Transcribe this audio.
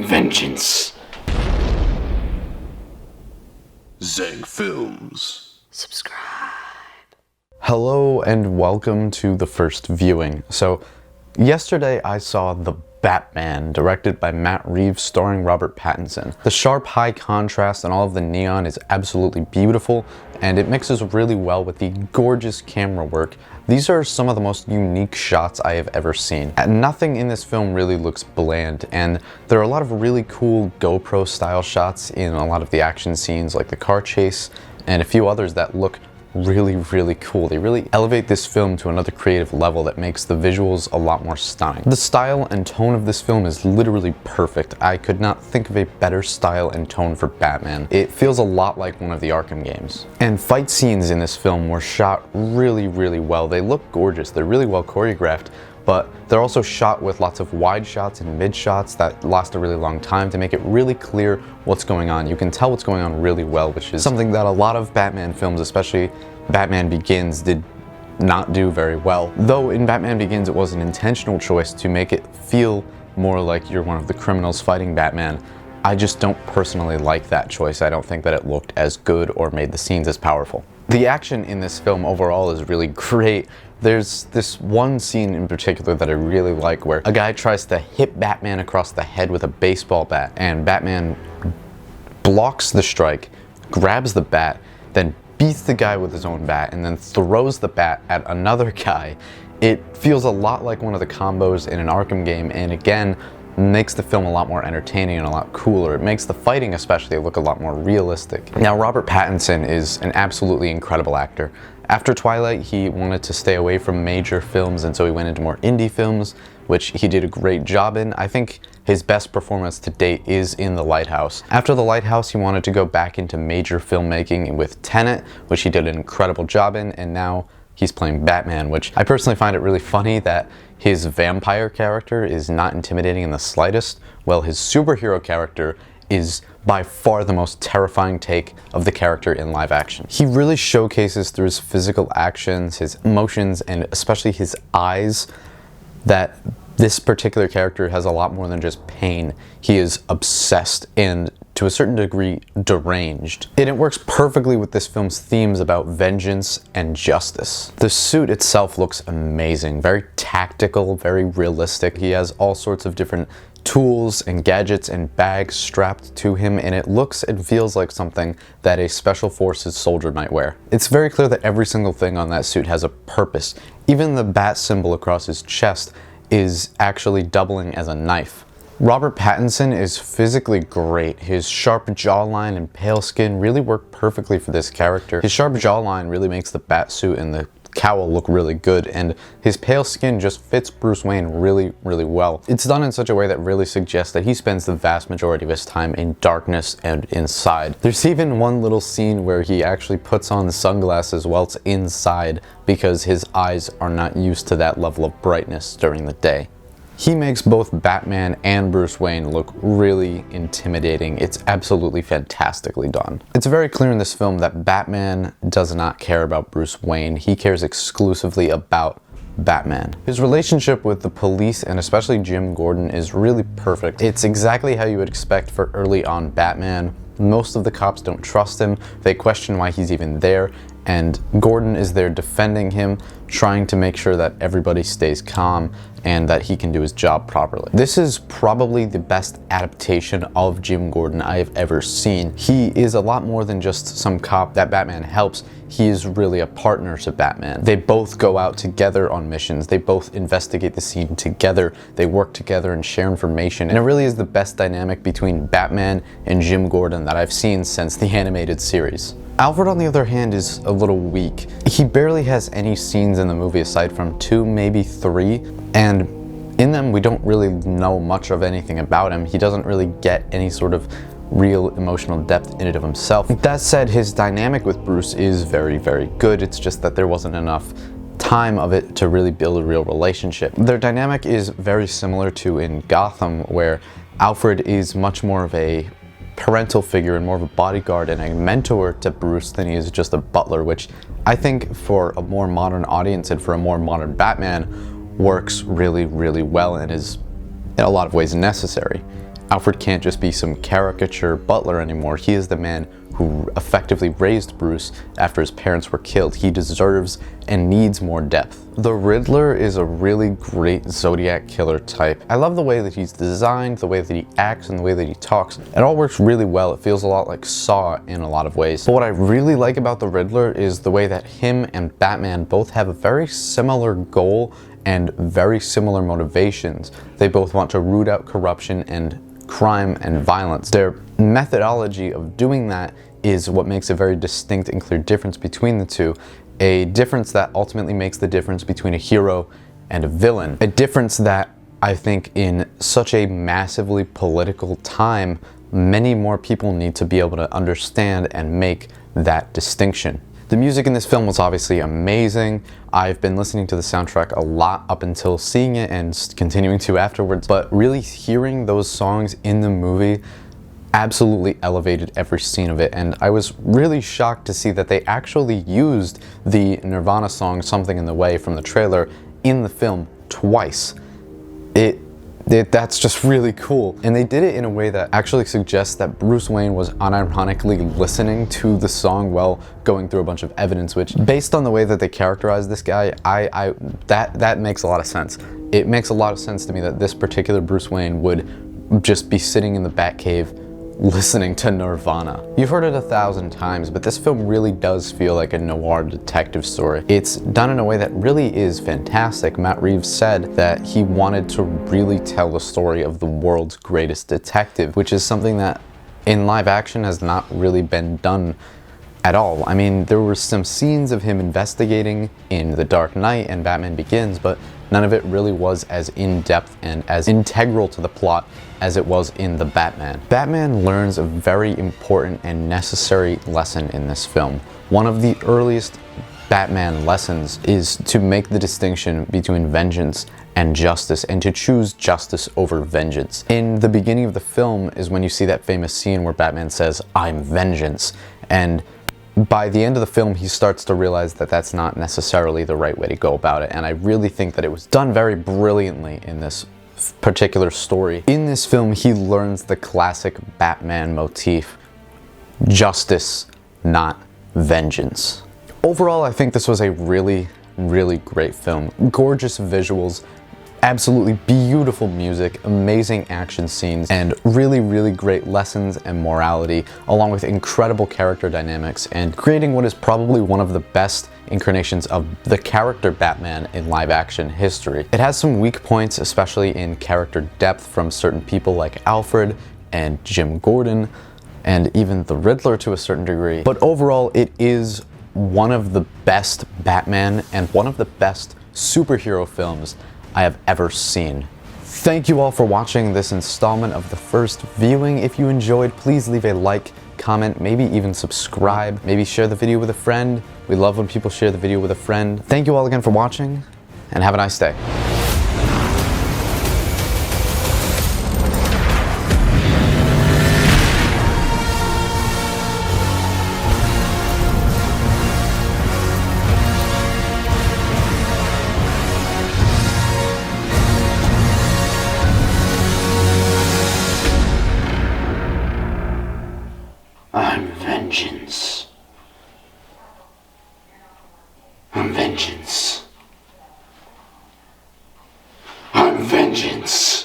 bring vengeance. Zeg Films. Subscribe. Hello and welcome to the first viewing. So, yesterday I saw The Batman, directed by Matt Reeves, starring Robert Pattinson. The sharp high contrast and all of the neon is absolutely beautiful, and it mixes really well with the gorgeous camera work. These are some of the most unique shots I have ever seen. Nothing in this film really looks bland, and there are a lot of really cool GoPro style shots in a lot of the action scenes, like the car chase, and a few others that look really cool. They really elevate this film to another creative level that makes the visuals a lot more stunning. The style and tone of this film is literally perfect. I could not think of a better style and tone for Batman. It feels a lot like one of the Arkham games. And fight scenes in this film were shot really well. They look gorgeous. They're really well choreographed, but they're also shot with lots of wide shots and mid shots that last a really long time to make it really clear what's going on. You can tell what's going on really well, which is something that a lot of Batman films, especially Batman Begins, did not do very well. Though in Batman Begins it was an intentional choice to make it feel more like you're one of the criminals fighting Batman. I just don't personally like that choice. I don't think that it looked as good or made the scenes as powerful. The action in this film overall is really great. There's this one scene in particular that I really like where a guy tries to hit Batman across the head with a baseball bat, and Batman blocks the strike, grabs the bat, then beats the guy with his own bat, and then throws the bat at another guy. It feels a lot like one of the combos in an Arkham game, and again, makes the film a lot more entertaining and a lot cooler. It makes the fighting especially look a lot more realistic. Now, Robert Pattinson is an absolutely incredible actor. After Twilight, he wanted to stay away from major films, and so he went into more indie films, which he did a great job in. I think his best performance to date is in The Lighthouse. After The Lighthouse, he wanted to go back into major filmmaking with Tenet, which he did an incredible job in, and now he's playing Batman, which I personally find it really funny that his vampire character is not intimidating in the slightest, while his superhero character is by far the most terrifying take of the character in live action. He really showcases through his physical actions, his emotions, and especially his eyes that this particular character has a lot more than just pain. He is obsessed and, to a certain degree, deranged. And it works perfectly with this film's themes about vengeance and justice. The suit itself looks amazing, very tactical, very realistic. He has all sorts of different tools and gadgets and bags strapped to him, and it looks and feels like something that a special forces soldier might wear. It's very clear that every single thing on that suit has a purpose. Even the bat symbol across his chest is actually doubling as a knife. Robert Pattinson is physically great. His sharp jawline and pale skin really work perfectly for this character. His sharp jawline really makes the bat suit and the cowl look really good, and his pale skin just fits Bruce Wayne really well. It's done in such a way that really suggests that he spends the vast majority of his time in darkness and inside. There's even one little scene where he actually puts on sunglasses while it's inside because his eyes are not used to that level of brightness during the day. He makes both Batman and Bruce Wayne look really intimidating. It's absolutely fantastically done. It's very clear in this film that Batman does not care about Bruce Wayne. He cares exclusively about Batman. His relationship with the police, and especially Jim Gordon, is really perfect. It's exactly how you would expect for early on Batman. Most of the cops don't trust him. They question why he's even there, and Gordon is there defending him, trying to make sure that everybody stays calm and that he can do his job properly. This is probably the best adaptation of Jim Gordon I have ever seen. He is a lot more than just some cop that Batman helps. He is really a partner to Batman. They both go out together on missions. They both investigate the scene together. They work together and share information. And it really is the best dynamic between Batman and Jim Gordon that I've seen since the animated series. Alfred, on the other hand, is a little weak. He barely has any scenes in the movie aside from 2, maybe 3, and in them we don't really know much of anything about him. He doesn't really get any sort of real emotional depth in it of himself. That said, his dynamic with Bruce is very good. It's just that there wasn't enough time of it to really build a real relationship. Their dynamic is very similar to in Gotham, where Alfred is much more of a parental figure and more of a bodyguard and a mentor to Bruce than he is just a butler, which I think for a more modern audience and for a more modern Batman works really well and is in a lot of ways necessary. Alfred can't just be some caricature butler anymore. He is the man who effectively raised Bruce after his parents were killed. He deserves and needs more depth. The Riddler is a really great Zodiac killer type. I love the way that he's designed, the way that he acts, and the way that he talks. It all works really well. It feels a lot like Saw in a lot of ways. But what I really like about the Riddler is the way that him and Batman both have a very similar goal and very similar motivations. They both want to root out corruption and crime and violence. Their methodology of doing that is what makes a very distinct and clear difference between the two. A difference that ultimately makes the difference between a hero and a villain. A difference that I think in such a massively political time, many more people need to be able to understand and make that distinction. The music in this film was obviously amazing. I've been listening to the soundtrack a lot up until seeing it and continuing to afterwards, but really hearing those songs in the movie absolutely elevated every scene of it, and I was really shocked to see that they actually used the Nirvana song Something in the Way from the trailer in the film twice. That's just really cool. And they did it in a way that actually suggests that Bruce Wayne was unironically listening to the song while going through a bunch of evidence, which, based on the way that they characterize this guy, that makes a lot of sense. It makes a lot of sense to me that this particular Bruce Wayne would just be sitting in the Batcave listening to Nirvana. You've heard it 1,000 times, but this film really does feel like a noir detective story. It's done in a way that really is fantastic. Matt Reeves said that he wanted to really tell the story of the world's greatest detective, which is something that in live action has not really been done at all. I mean, there were some scenes of him investigating in The Dark Knight and Batman Begins, but none of it really was as in-depth and as integral to the plot as it was in The Batman. Batman learns a very important and necessary lesson in this film. One of the earliest Batman lessons is to make the distinction between vengeance and justice, and to choose justice over vengeance. In the beginning of the film is when you see that famous scene where Batman says, "I'm vengeance," and by the end of the film, he starts to realize that that's not necessarily the right way to go about it, and I really think that it was done very brilliantly in this particular story. In this film, he learns the classic Batman motif: justice, not vengeance. Overall, I think this was a really, really great film. Gorgeous visuals, absolutely beautiful music, amazing action scenes, and really, really great lessons and morality, along with incredible character dynamics, and creating what is probably one of the best incarnations of the character Batman in live action history. It has some weak points, especially in character depth from certain people like Alfred and Jim Gordon, and even the Riddler to a certain degree. But overall, it is one of the best Batman and one of the best superhero films I have ever seen. Thank you all for watching this installment of The First Viewing. If you enjoyed, please leave a like, comment, maybe even subscribe, maybe share the video with a friend. We love when people share the video with a friend. Thank you all again for watching, and have a nice day. I'm vengeance. I'm vengeance. I'm vengeance.